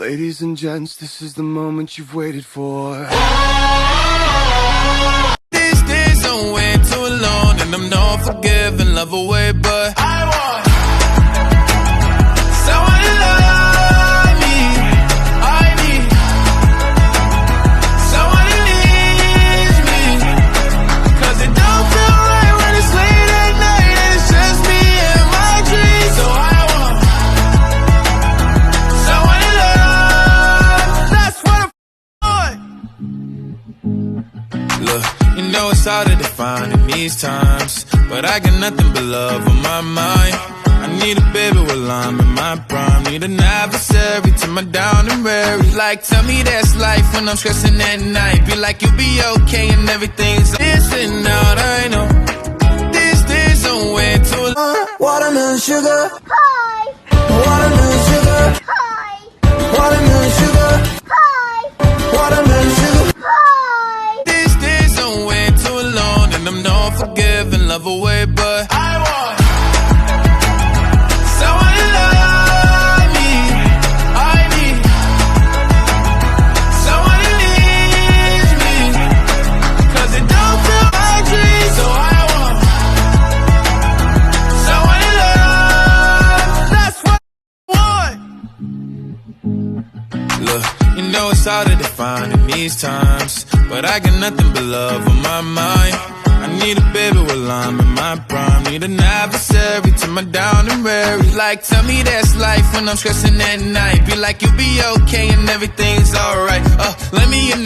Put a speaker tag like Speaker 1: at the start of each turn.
Speaker 1: Ladies and gents, this is the moment you've waited for.
Speaker 2: These days are way too long, and I'm not forgiving love away, but I want someone to love me. I need someone who needs me, 'cause it don't feel right when it's late at night and it's just me and my dreams. So I want someone to love. That's what I want. Look, you know it's hard to define in these times, but I got nothing but love on my mind. I need a baby while I'm in my prime. Need an adversary to my down and weary. Like, tell me that's life when I'm stressing at night. Be like, you'll be okay and everything's missing out. I know these days are way too long.
Speaker 3: Watermelon sugar.
Speaker 4: Hi.
Speaker 3: Watermelon sugar.
Speaker 4: Hi.
Speaker 3: Watermelon sugar.
Speaker 4: Hi.
Speaker 3: Watermelon sugar.
Speaker 4: Hi.
Speaker 2: These days are way too long, and I'm not forgiving love away, but I want someone to love me. I need someone who needs me, 'cause it don't feel my dreams. So I want someone to love. That's what I want. Look, you know it's hard to define in these times, but I got nothing but love on my mind. I need a baby while I'm in my prime. Need an adversary to my down and weary. Like, tell me that's life when I'm stressing at night. Be like, you'll be okay and everything's alright. Let me in the